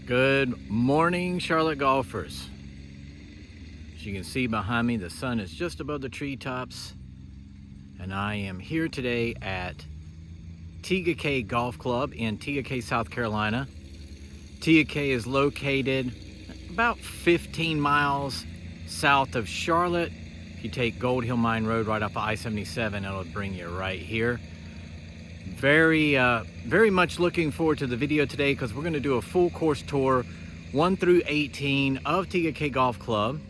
Good morning, Charlotte golfers. As you can see behind me, the sun is just above the treetops, and I am here today at Tega Cay Golf Club in Tega Cay, South Carolina. Tega Cay is located about 15 miles south of Charlotte. If you take Gold Hill Mine Road right off of I-77, it'll bring you right here. Very much looking forward to the video today because we're going to do a full course tour 1 through 18 of Tega Cay Golf Club.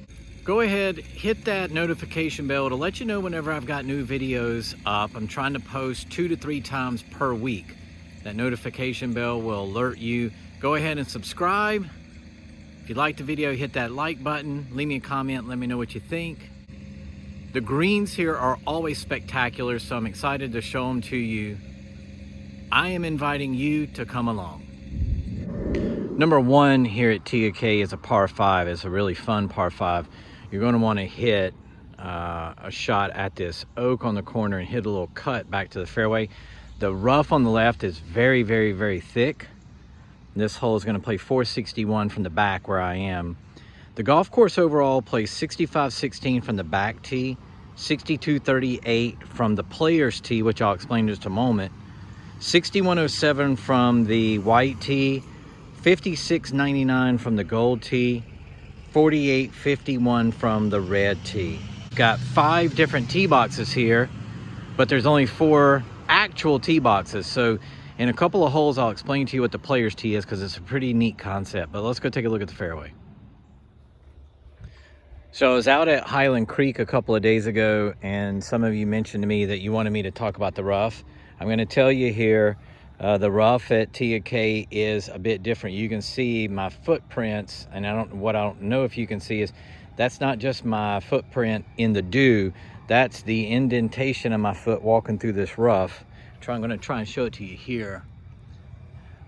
Go ahead, hit that notification bell to let you know whenever I've got new videos up. I'm trying to post 2 to 3 times per week. That notification bell will alert you. Go ahead and subscribe. If you like the video, hit that like button, leave me a comment, let me know what you think. The greens here are always spectacular, so I'm excited to show them to you. I am inviting you to come along. Number 1 here at Tega Cay is a par 5. It's a really fun par 5. You're going to want to hit a shot at this oak on the corner and hit a little cut back to the fairway. The rough on the left is very, very, very thick. This hole is going to play 461 from the back where I am. The golf course overall plays 65-16 from the back tee, 62-38 from the player's tee, which I'll explain in just a moment, 6107 from the white tee, 5699 from the gold tee, 4851 from the red tee. Got 5 different tee boxes here, but there's only 4 actual tee boxes. So in a couple of holes, I'll explain to you what the player's tee is because it's a pretty neat concept. But let's go take a look at the fairway. So I was out at Highland Creek a couple of days ago, and some of you mentioned to me that you wanted me to talk about the rough. I'm going to tell you here, the rough at Tega Cay is a bit different. You can see my footprints, and I don't know if you can see is that's not just my footprint in the dew. That's the indentation of my foot walking through this rough. I'm going to try and show it to you here.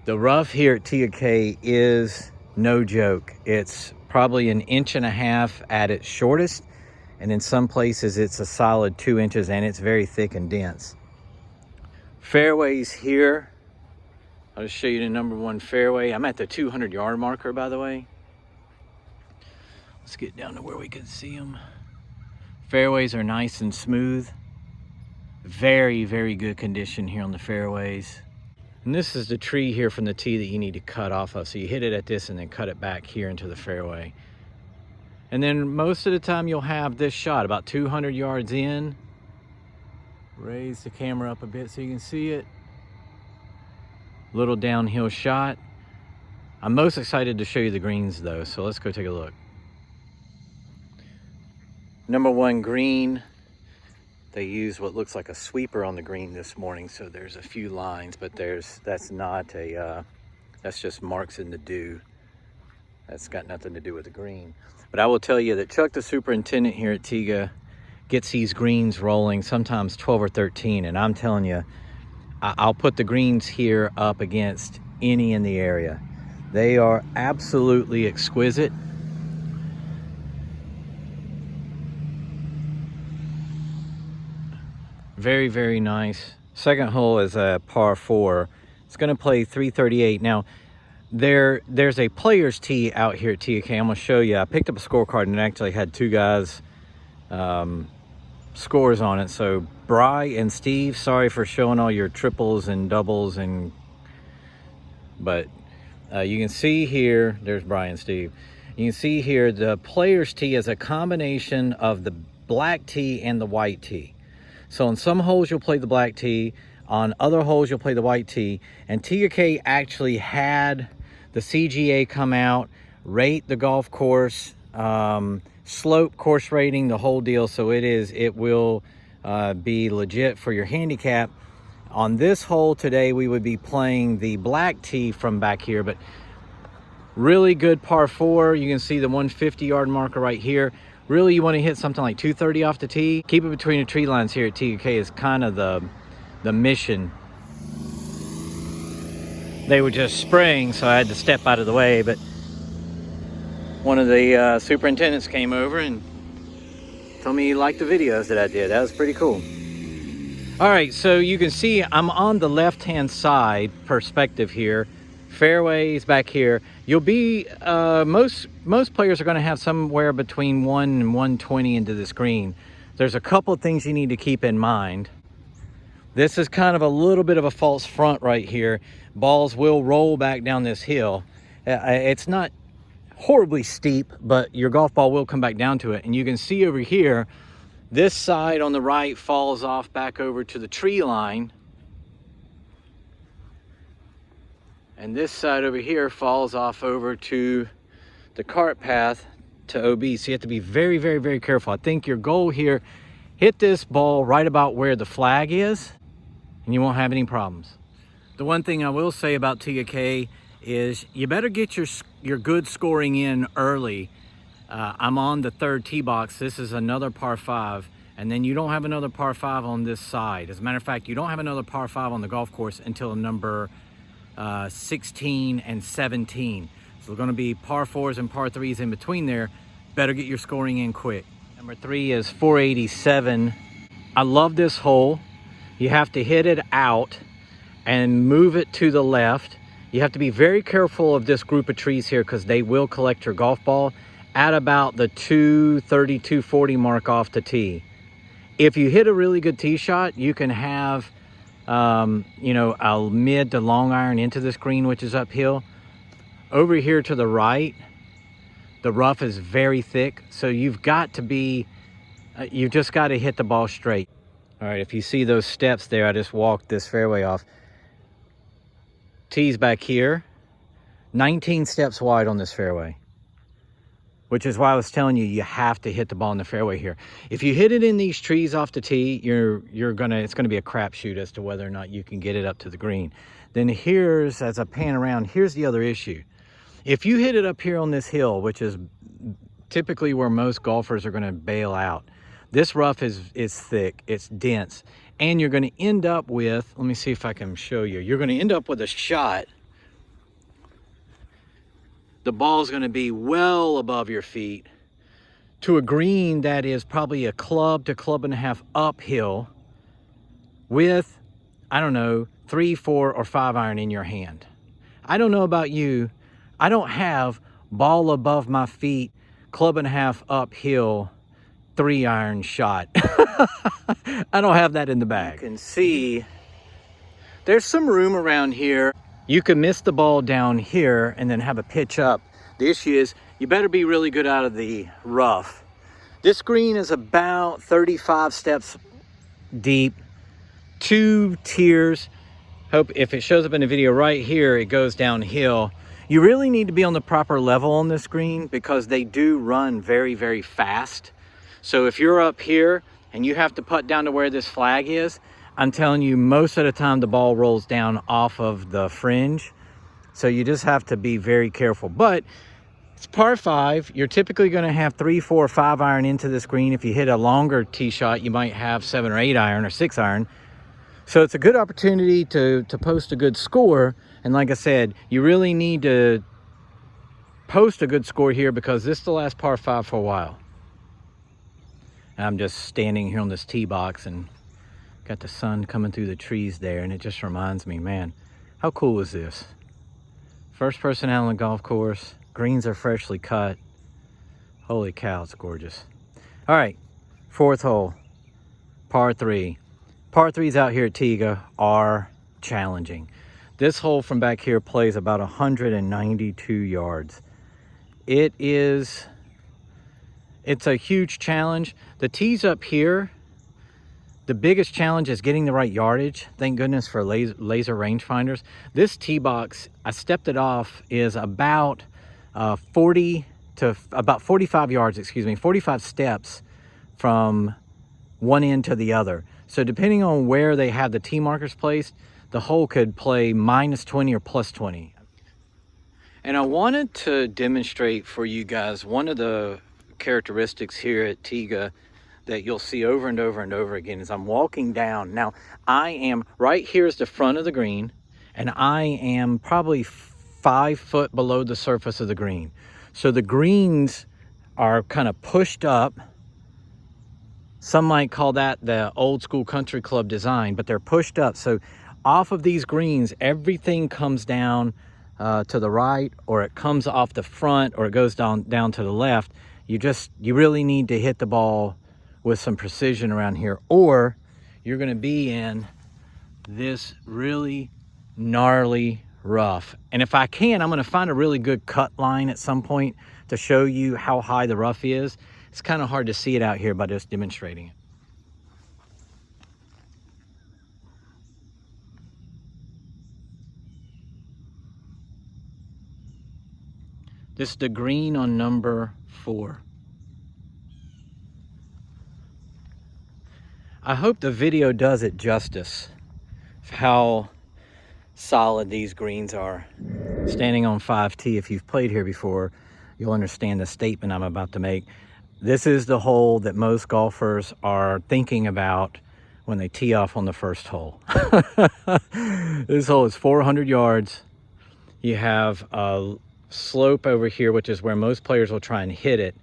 The rough here at Tega Cay is no joke. It's probably 1.5 inches at its shortest, and in some places it's a solid 2 inches, and it's very thick and dense. Fairways here. I'll just show you the number 1 fairway. I'm at the 200-yard marker, by the way. Let's get down to where we can see them. Fairways are nice and smooth. Very, very good condition here on the fairways. And this is the tree here from the tee that you need to cut off of. So you hit it at this and then cut it back here into the fairway. And then most of the time you'll have this shot about 200 yards in. Raise the camera up a bit so you can see it. Little downhill shot. I'm most excited to show you the greens though, so let's go take a look. Number 1 green. They use what looks like a sweeper on the green this morning, so there's a few lines, but that's not a that's just marks in the dew. That's got nothing to do with the green. But I will tell you that Chuck, the superintendent here at Tega, gets these greens rolling sometimes 12 or 13, and I'm telling you, I'll put the greens here up against any in the area. They are absolutely exquisite. Very, very nice. Second hole is a par 4. It's going to play 338. Now, there's a player's tee out here at Tega Cay. I'm going to show you. I picked up a scorecard and it actually had 2 guys' scores on it. So, Bry and Steve, sorry for showing all your triples and doubles. But you can see here, there's Bry and Steve. You can see here the player's tee is a combination of the black tee and the white tee. So on some holes you'll play the black tee, on other holes you'll play the white tee, and Tega Cay actually had the CGA come out, rate the golf course, slope course rating, the whole deal, so it will be legit for your handicap. On this hole today we would be playing the black tee from back here, but really good par 4. You can see the 150-yard marker right here. Really, you want to hit something like 230 off the tee. Keep it between the tree lines here at Tega Cay is kind of the mission. They were just spraying, so I had to step out of the way, but one of the superintendents came over and told me he liked the videos that I did. That was pretty cool. All right, so you can see I'm on the left-hand side perspective here. Fairways back here. You'll be, most players are going to have somewhere between 1 and 120 into this green. There's a couple of things you need to keep in mind. This is kind of a little bit of a false front right here. Balls will roll back down this hill. It's not horribly steep, but your golf ball will come back down to it. And you can see over here, this side on the right falls off back over to the tree line. And this side over here falls off over to the cart path to OB. So you have to be very, very, very careful. I think your goal here, hit this ball right about where the flag is, and you won't have any problems. The one thing I will say about Tega Cay is you better get your good scoring in early. I'm on the third tee box. This is another par 5, and then you don't have another par 5 on this side. As a matter of fact, you don't have another par 5 on the golf course until number 16 and 17. So there's going to be par 4s and par 3s in between there. Better get your scoring in quick. Number 3 is 487. I love this hole. You have to hit it out and move it to the left. You have to be very careful of this group of trees here because they will collect your golf ball at about the 230, 240 mark off the tee. If you hit a really good tee shot, you can have you know, a mid to long iron into this green, which is uphill. Over here to the right, the rough is very thick, so you've got to be, you've just got to hit the ball straight. All right, if you see those steps there, I just walked this fairway off. Tee's back here, 19 steps wide on this fairway, which is why I was telling you, you have to hit the ball in the fairway here. If you hit it in these trees off the tee, it's gonna be a crapshoot as to whether or not you can get it up to the green. Then here's, as I pan around, here's the other issue. If you hit it up here on this hill, which is typically where most golfers are gonna bail out, this rough is thick, it's dense, and you're gonna end up with, let me see if I can show you, you're gonna end up with a shot. The ball is going to be well above your feet to a green that is probably a club to club and a half uphill with, I don't know, 3, 4, or 5 iron in your hand. I don't know about you. I don't have ball above my feet, club and a half uphill, 3 iron shot. I don't have that in the bag. You can see there's some room around here. You can miss the ball down here and then have a pitch up. The issue is you better be really good out of the rough. This green is about 35 steps deep, 2 tiers. Hope if it shows up in the video right here, it goes downhill. You really need to be on the proper level on this green because they do run very, very fast. So if you're up here and you have to putt down to where this flag is, I'm telling you, most of the time the ball rolls down off of the fringe. So you just have to be very careful. But it's par 5. You're typically going to have 3, 4, 5 iron into this green. If you hit a longer tee shot, you might have 7 or 8 iron or 6 iron. So it's a good opportunity to post a good score. And like I said, you really need to post a good score here because this is the last par 5 for a while. And I'm just standing here on this tee box and got the sun coming through the trees there, and it just reminds me, man, how cool is this? First person out on the golf course, greens are freshly cut. Holy cow, it's gorgeous. All right, 4th hole, par 3. Par 3s out here at Tega are challenging. This hole from back here plays about 192 yards. It's a huge challenge. The tees up here, the biggest challenge is getting the right yardage. Thank goodness for laser rangefinders. This tee box, I stepped it off, is about 45 yards, 45 steps from one end to the other. So depending on where they have the tee markers placed, the hole could play -20 or +20. And I wanted to demonstrate for you guys one of the characteristics here at Tega that you'll see over and over and over again is I'm walking down. Now, I am, right here is the front of the green, and I am probably 5 foot below the surface of the green. So the greens are kind of pushed up. Some might call that the old school country club design, but they're pushed up. So off of these greens, everything comes down to the right, or it comes off the front, or it goes down to the left, you really need to hit the ball with some precision around here, or you're going to be in this really gnarly rough. And if I can, I'm going to find a really good cut line at some point to show you how high the rough is. It's kind of hard to see it out here by just demonstrating it. This is the green on number 4. I hope the video does it justice of how solid these greens are. Standing on 5T, if you've played here before, you'll understand the statement I'm about to make. This is the hole that most golfers are thinking about when they tee off on the first hole. This hole is 400 yards. You have a slope over here, which is where most players will try and hit it.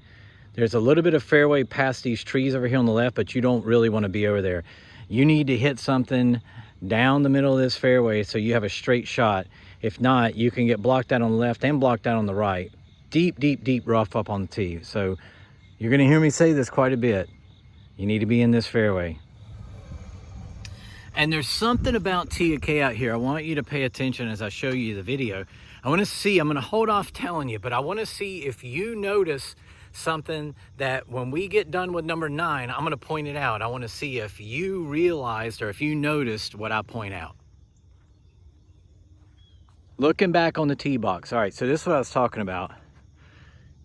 There's a little bit of fairway past these trees over here on the left, but you don't really want to be over there. You need to hit something down the middle of this fairway so you have a straight shot. If not, you can get blocked out on the left and blocked out on the right. Deep, deep, deep rough up on the tee. So you're going to hear me say this quite a bit. You need to be in this fairway. And there's something about Tega Cay out here. I want you to pay attention as I show you the video. I want to see, I'm going to hold off telling you, but I want to see if you notice something that when we get done with number 9, I'm going to point it out. I want to see if you realized or if you noticed what I point out. Looking back on the tee box. All right, so this is what I was talking about.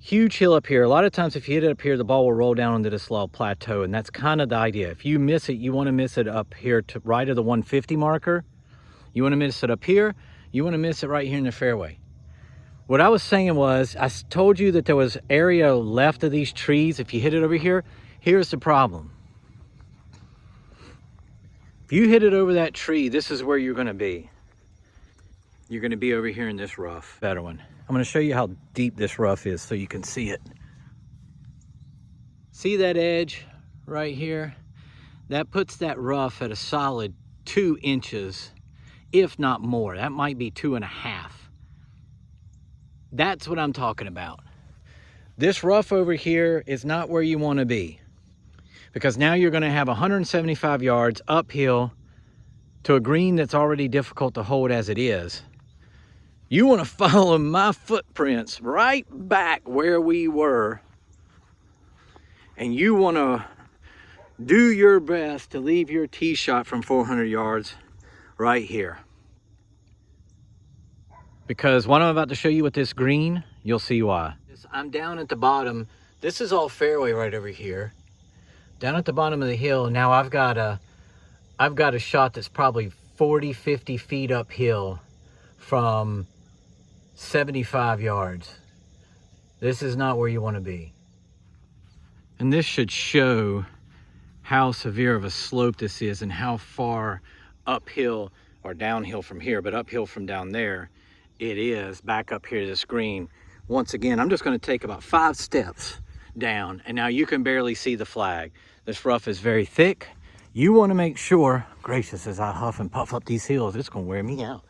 Huge hill up here. A lot of times if you hit it up here, the ball will roll down into this little plateau, and that's kind of the idea. If you miss it, you want to miss it up here to right of the 150 marker. You want to miss it up here. You want to miss it right here in the fairway. What I was saying was, I told you that there was area left of these trees. If you hit it over here, here's the problem. If you hit it over that tree, this is where you're going to be. You're going to be over here in this rough. Better one. I'm going to show you how deep this rough is so you can see it. See that edge right here? That puts that rough at a solid 2 inches, if not more. That might be 2.5. That's what I'm talking about. This rough over here is not where you want to be, because now you're going to have 175 yards uphill to a green that's already difficult to hold as it is. You want to follow my footprints right back where we were, and you want to do your best to leave your tee shot from 400 yards right here. Because what I'm about to show you with this green, you'll see why. I'm down at the bottom. This is all fairway right over here. Down at the bottom of the hill, now I've got a shot that's probably 40, 50 feet uphill from 75 yards. This is not where you want to be. And this should show how severe of a slope this is and how far uphill or downhill from here, but uphill from down there it is back up here to this green. Once again, I'm just going to take about 5 steps down, and now you can barely see the flag. This rough is very thick. You want to make sure, gracious, as I huff and puff up these hills, it's going to wear me out.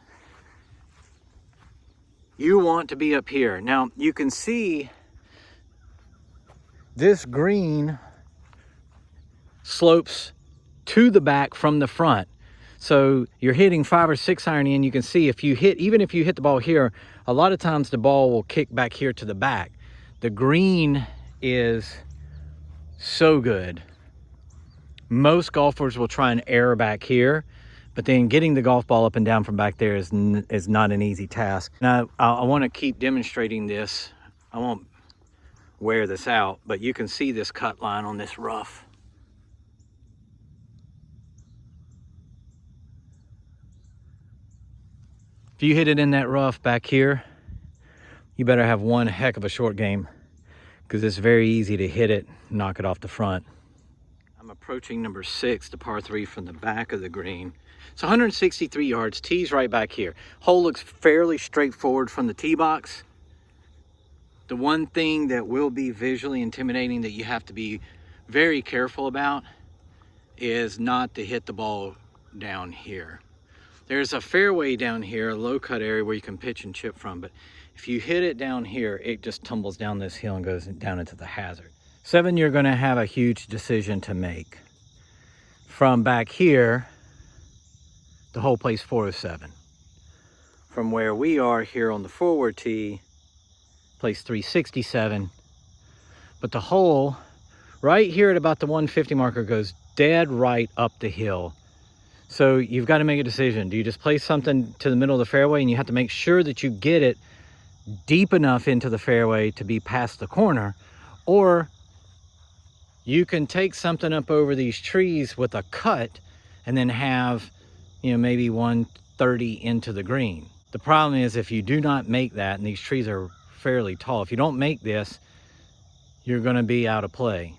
You want to be up here. Now, you can see this green slopes to the back from the front. So you're hitting 5 or 6 iron in. You can see if you hit, even if you hit the ball here, a lot of times the ball will kick back here to the back. The green is so good. Most golfers will try and err back here, but then getting the golf ball up and down from back there is not an easy task. Now, I want to keep demonstrating this. I won't wear this out, but you can see this cut line on this rough. If you hit it in that rough back here, you better have one heck of a short game, because it's very easy to hit it, knock it off the front. I'm approaching number 6, the par 3 from the back of the green. It's 163 yards, tee's right back here. Hole looks fairly straightforward from the tee box. The one thing that will be visually intimidating that you have to be very careful about is not to hit the ball down here. There's a fairway down here, a low cut area where you can pitch and chip from, but if you hit it down here, it just tumbles down this hill and goes down into the hazard. 7, you're going to have a huge decision to make. From back here, the hole plays 407. From where we are here on the forward tee, plays 367. But the hole right here at about the 150 marker goes dead right up the hill. So you've got to make a decision. Do you just place something to the middle of the fairway, and you have to make sure that you get it deep enough into the fairway to be past the corner, or you can take something up over these trees with a cut and then have, you know, maybe 130 into the green. The problem is if you do not make that, and these trees are fairly tall, if you don't make this, you're going to be out of play.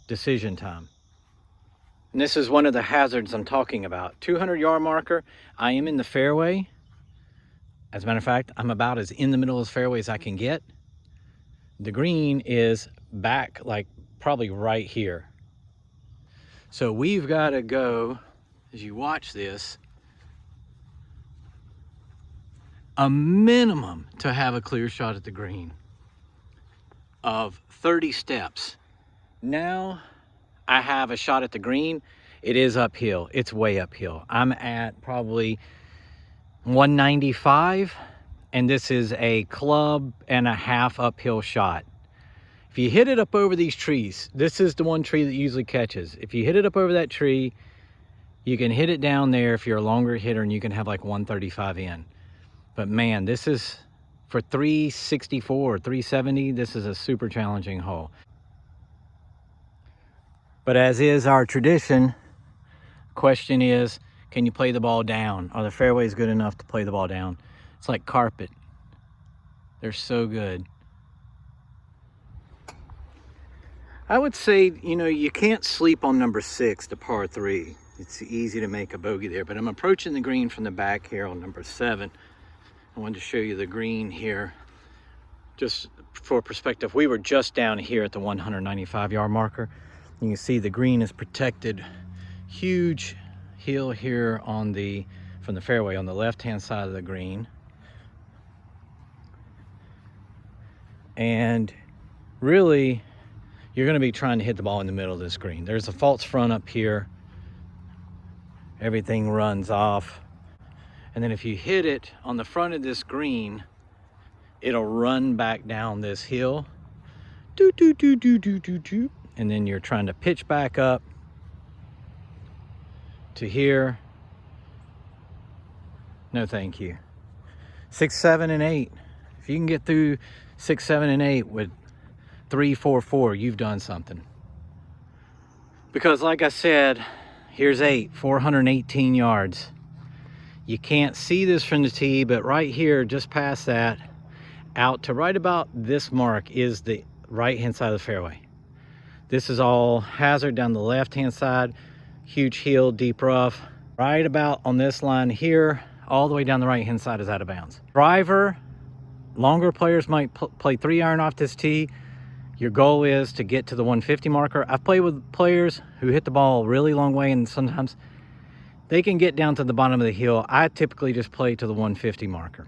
Decision time. And this is one of the hazards I'm talking about. 200-yard marker, I am in the fairway. As a matter of fact, I'm about as in the middle of the fairway as I can get. The green is back, like probably right here. So we've got to go, as you watch this, a minimum to have a clear shot at the green of 30 steps. Now I have a shot at the green. It is uphill. It's way uphill. I'm at probably 195, and this is a club and a half uphill shot. If you hit it up over these trees, this is the one tree that usually catches. If you hit it up over that tree, you can hit it down there if you're a longer hitter, and you can have like 135 in. But man, this is for 364, 370, this is a super challenging hole. But as is our tradition, question is, can you play the ball down? Are the fairways good enough to play the ball down? It's like carpet. They're so good. I would say, you know, you can't sleep on number 6, the par 3. It's easy to make a bogey there, but I'm approaching the green from the back here on number 7. I wanted to show you the green here. Just for perspective, we were just down here at the 195-yard marker. You can see the green is protected. Huge hill here on the, from the fairway on the left-hand side of the green. And really, you're going to be trying to hit the ball in the middle of this green. There's a false front up here. Everything runs off. And then if you hit it on the front of this green, it'll run back down this hill. Doo, doo, doo, doo, doo, doo, doo. And then you're trying to pitch back up to here. No, thank you. 6, 7, and 8. If you can get through 6, 7, and 8 with 3, 4, 4, you've done something. Because like I said, here's 8, 418 yards. You can't see this from the tee, but right here, just past that, out to right about this mark is the right-hand side of the fairway. This is all hazard down the left-hand side, huge hill, deep rough. Right about on this line here, all the way down the right-hand side is out of bounds. Driver, longer players might play 3-iron off this tee. Your goal is to get to the 150 marker. I've played with players who hit the ball a really long way, and sometimes they can get down to the bottom of the hill. I typically just play to the 150 marker.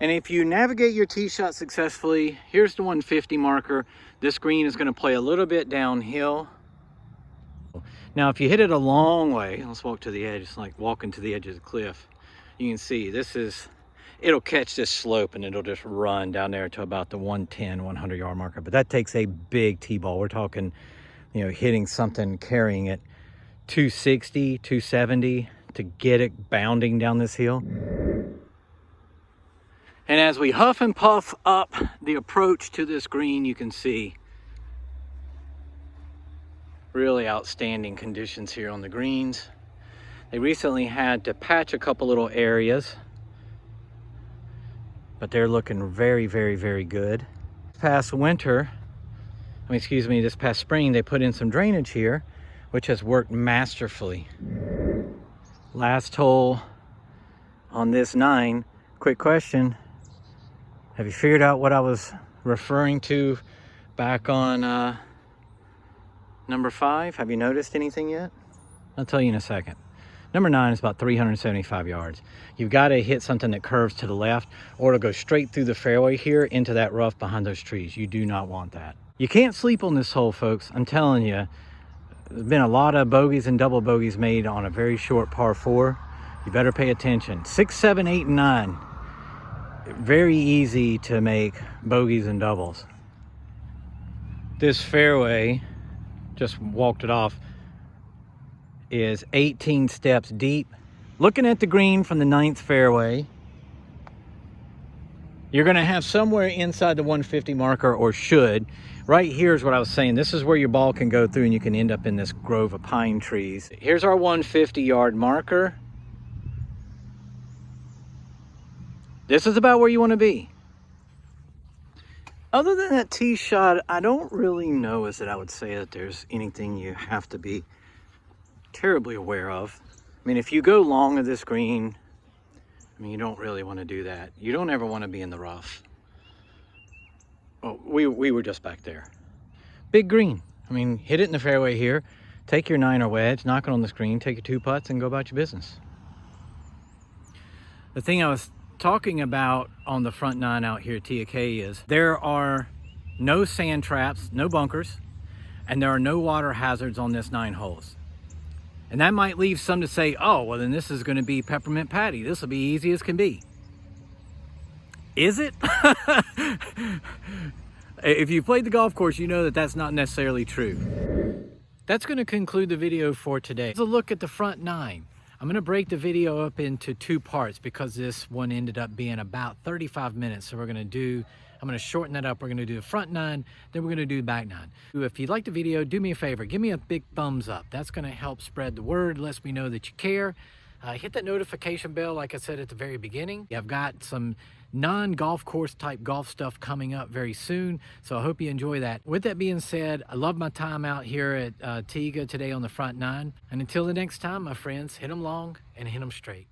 And if you navigate your tee shot successfully, here's the 150 marker. This green is going to play a little bit downhill. Now, if you hit it a long way, let's walk to the edge. It's like walking to the edge of the cliff. You can see this is, it'll catch this slope and it'll just run down there to about the 110, 100-yard marker. But that takes a big tee ball. We're talking, you know, hitting something, carrying it 260, 270 to get it bounding down this hill. And as we huff and puff up the approach to this green, you can see really outstanding conditions here on the greens. They recently had to patch a couple little areas, but they're looking very, very, very good. This past winter, this past spring, they put in some drainage here, which has worked masterfully. Last hole on this 9, quick question. Have you figured out what I was referring to back on number 5? Have you noticed anything yet? I'll tell you in a second. Number 9 is about 375 yards. You've got to hit something that curves to the left, or it'll go straight through the fairway here into that rough behind those trees. You do not want that. You can't sleep on this hole, folks. I'm telling you, there's been a lot of bogeys and double bogeys made on a very short par 4. You better pay attention. 6, 7, 8, and 9. Very easy to make bogeys and doubles. This fairway, just walked it off, is 18 steps deep. Looking at the green from the 9th fairway, you're going to have somewhere inside the 150 marker, or should. Right here is what I was saying. This is where your ball can go through and you can end up in this grove of pine trees. Here's our 150 yard marker. This is about where you want to be. Other than that tee shot, I don't really know is that I would say that there's anything you have to be terribly aware of. I mean, if you go long of this green, I mean, you don't really want to do that. You don't ever want to be in the rough. Oh, we were just back there. Big green. I mean, hit it in the fairway here. Take your 9 or wedge, knock it on the screen, take your 2 putts, and go about your business. The thing I was talking about on the front 9 out here at Tega Cay is there are no sand traps, no bunkers, and there are no water hazards on this 9 holes. And that might leave some to say, oh, well, then this is going to be peppermint patty. This will be easy as can be. Is it? If you played the golf course, you know that that's not necessarily true. That's going to conclude the video for today. Let's look at the front 9. I'm going to break the video up into 2 parts because this one ended up being about 35 minutes. So I'm going to shorten that up. We're going to do the front 9, then we're going to do the back 9. If you liked the video, do me a favor. Give me a big thumbs up. That's going to help spread the word, lets me know that you care. Hit that notification bell like I said at the very beginning. I've got some non-golf course type golf stuff coming up very soon, so I hope you enjoy that. With that being said, I love my time out here at Tega today on the front 9. And until the next time, my friends, hit them long and hit them straight.